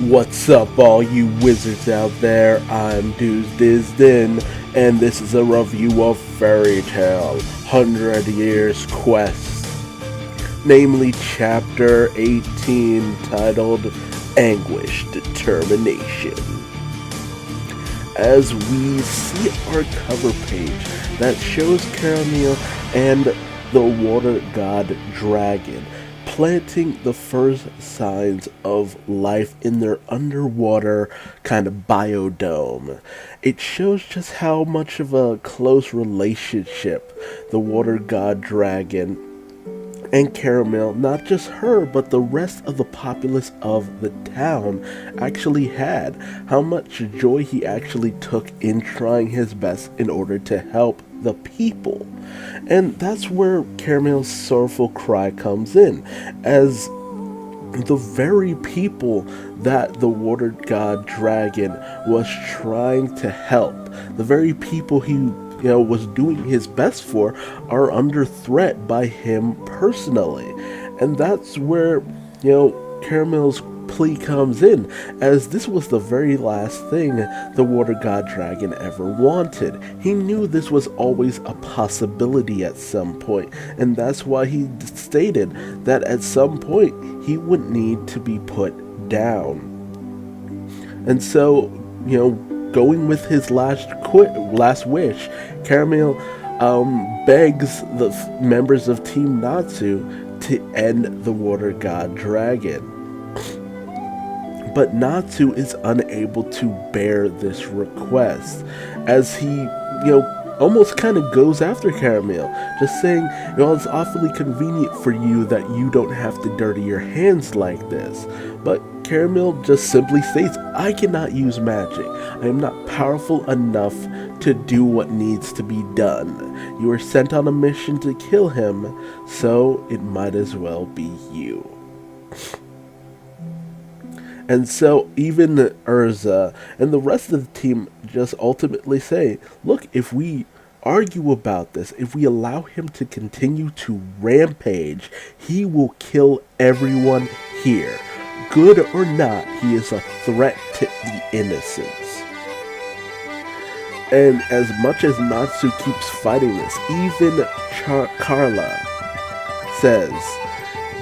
What's up, all you wizards out there? I'm Duuz-Diz-Din, and this is a review of Fairy Tale 100 Years Quest, namely Chapter 18, titled Anguish Determination. As we see our cover page that shows Caramel and the water god dragon planting the first signs of life in their underwater kind of biodome. It shows just how much of a close relationship the water god dragon and Caramel, not just her, but the rest of the populace of the town actually had. How much joy he actually took in trying his best in order to help the people. And that's where Caramel's sorrowful cry comes in, as the very people that the water god dragon was trying to help, the very people he was doing his best for, are under threat by him personally. And that's where, Caramel's plea comes in, as this was the very last thing the water god dragon ever wanted. He knew this was always a possibility at some point, and that's why he stated that at some point he would need to be put down. And so, going with his last wish, Caramel begs the members of Team Natsu to end the water god dragon. But Natsu is unable to bear this request, as he, almost kind of goes after Caramel, just saying, it's awfully convenient for you that you don't have to dirty your hands like this. But Caramel just simply states, I cannot use magic. I am not powerful enough to do what needs to be done. You were sent on a mission to kill him, so it might as well be you. And so even Urza and the rest of the team just ultimately say, look, if we argue about this, if we allow him to continue to rampage, he will kill everyone here. Good or not, he is a threat to the innocents. And as much as Natsu keeps fighting this, even Carla says,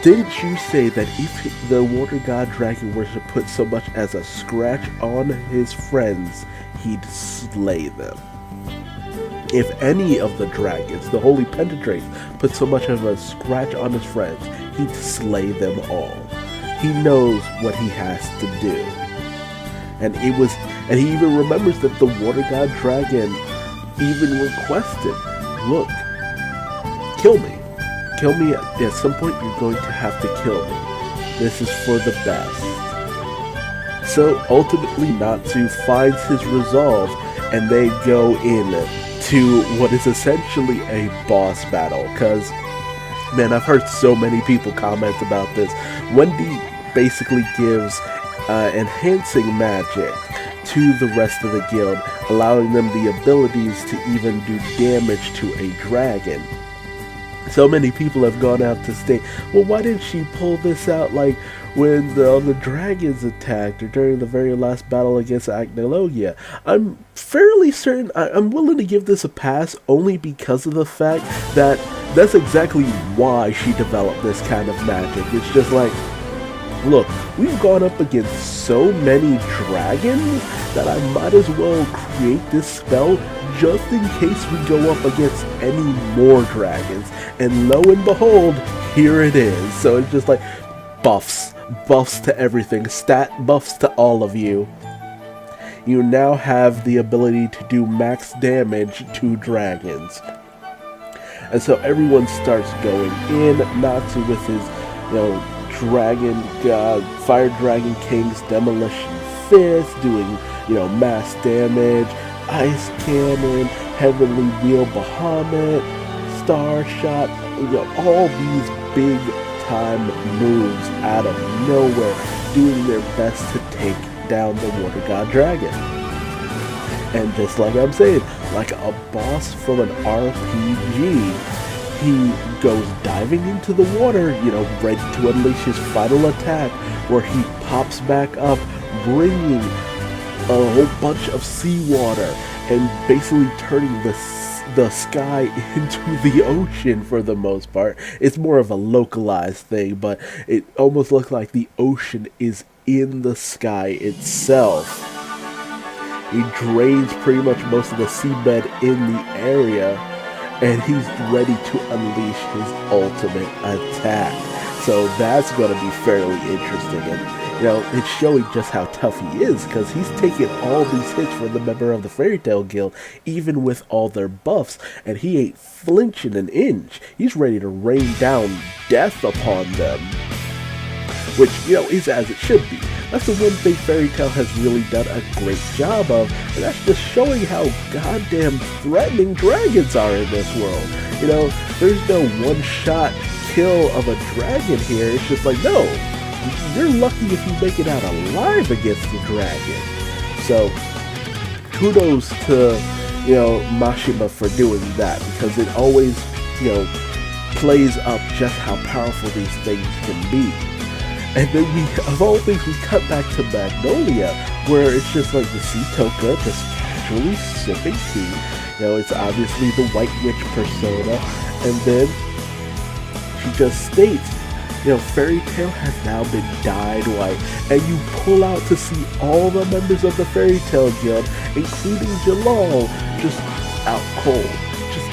didn't you say that if the water god dragon were to put so much as a scratch on his friends, he'd slay them? If any of the dragons, the holy Pentadrake, put so much of a scratch on his friends, he'd slay them all. He knows what he has to do. And he even remembers that the water god dragon even requested, look, kill me. Kill me at some point. You're going to have to kill me. This is for the best. So ultimately Natsu finds his resolve, and they go in to what is essentially a boss battle. Cause man, I've heard so many people comment about this. Wendy basically gives enhancing magic to the rest of the guild, allowing them the abilities to even do damage to a dragon. So many people have gone out to state, well, why didn't she pull this out like when the dragons attacked, or during the very last battle against Agnologia? I'm fairly certain, I'm willing to give this a pass, only because of the fact that that's exactly why she developed this kind of magic. It's just like, look, we've gone up against so many dragons that I might as well create this spell just in case we go up against any more dragons. And lo and behold, here it is. So it's just like buffs to everything, stat buffs to all of you. You now have the ability to do max damage to dragons. And so everyone starts going in, Natsu with his, Dragon God, Fire Dragon King's Demolition Fist, doing, mass damage, Ice Cannon, Heavenly Wheel Bahamut, Star Shot, all these big time moves out of nowhere, doing their best to take down the Water God Dragon. And just like I'm saying, like a boss from an RPG, he goes diving into the water, ready to unleash his final attack, where he pops back up, bringing a whole bunch of seawater and basically turning the sky into the ocean for the most part. It's more of a localized thing, but it almost looks like the ocean is in the sky itself. He drains pretty much most of the seabed in the area, and he's ready to unleash his ultimate attack. So that's going to be fairly interesting, and it's showing just how tough he is, because he's taking all these hits from the member of the Fairy Tail Guild, even with all their buffs, and he ain't flinching an inch. He's ready to rain down death upon them, which, is as it should be. That's the one thing Fairy Tail has really done a great job of, and that's just showing how goddamn threatening dragons are in this world. There's no one-shot kill of a dragon here. It's just like, no, you're lucky if you make it out alive against the dragon. So, kudos to, Mashima for doing that, because it always, plays up just how powerful these things can be. And then of all things, we cut back to Magnolia, where it's just like the sea Toka just casually sipping tea. It's obviously the White Witch persona, and then she just states, Fairy Tail has now been dyed white, and you pull out to see all the members of the Fairy Tail Guild, including Jalal, just out cold, just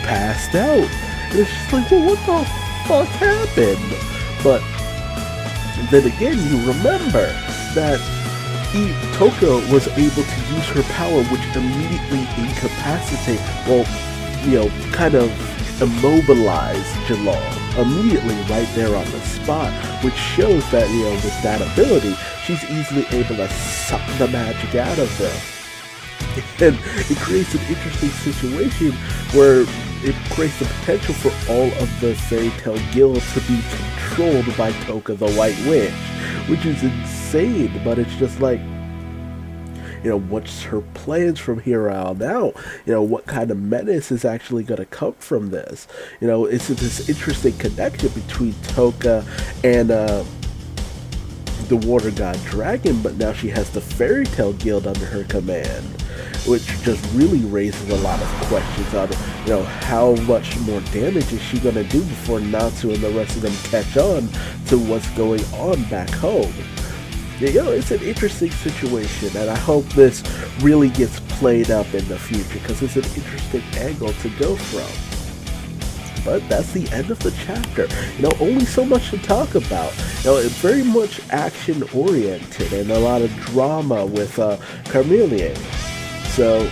passed out. And it's just like, well, what the fuck happened? But then again, you remember that Toka was able to use her power, which immediately kind of immobilized Jalal immediately right there on the spot, which shows that, with that ability, she's easily able to suck the magic out of them. And it creates an interesting situation where it creates the potential for all of the Fairy Tail Guild to be controlled by Toka the White Witch, which is insane, but it's just like, what's her plans from here on out? What kind of menace is actually going to come from this? It's this interesting connection between Toka and the Water God Dragon, but now she has the Fairy Tail Guild under her command, which just really raises a lot of questions on, how much more damage is she going to do before Natsu and the rest of them catch on to what's going on back home. It's an interesting situation, and I hope this really gets played up in the future, because it's an interesting angle to go from. But that's the end of the chapter. Only so much to talk about. It's very much action-oriented and a lot of drama with Carmelian. So,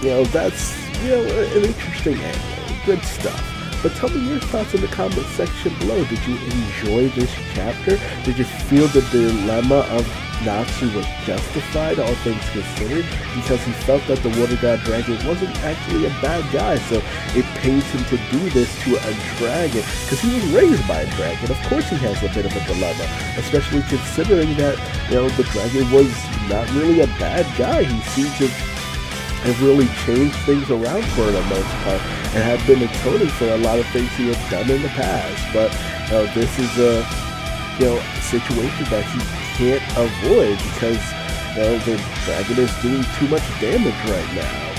that's, an interesting angle. Good stuff. But tell me your thoughts in the comment section below. Did you enjoy this chapter? Did you feel the dilemma of Natsu was justified, all things considered, because he felt that the Water God Dragon wasn't actually a bad guy, so it pains him to do this to a dragon, because he was raised by a dragon. Of course he has a bit of a dilemma, especially considering that, the dragon was not really a bad guy. He seemed to have really changed things around for the most part, and have been atoning for a lot of things he had done in the past. But this is a situation that he can't avoid, because the dragon is doing too much damage right now.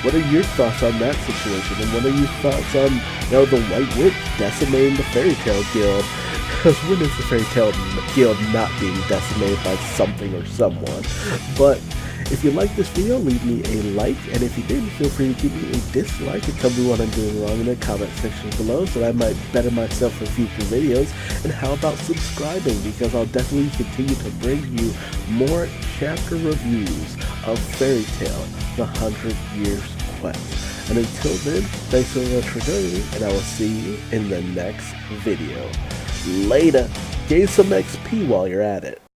What are your thoughts on that situation, and what are your thoughts on the White Witch decimating the Fairy Tail Guild? Because when is the Fairy Tail Guild not being decimated by something or someone? But if you liked this video, leave me a like, and if you didn't, feel free to give me a dislike and tell me what I'm doing wrong in the comment section below, so that I might better myself for future videos. And how about subscribing, because I'll definitely continue to bring you more chapter reviews of Fairy Tail, the 100 Years Quest. And until then, thanks so much for joining me, and I will see you in the next video. Later. Gain some XP while you're at it.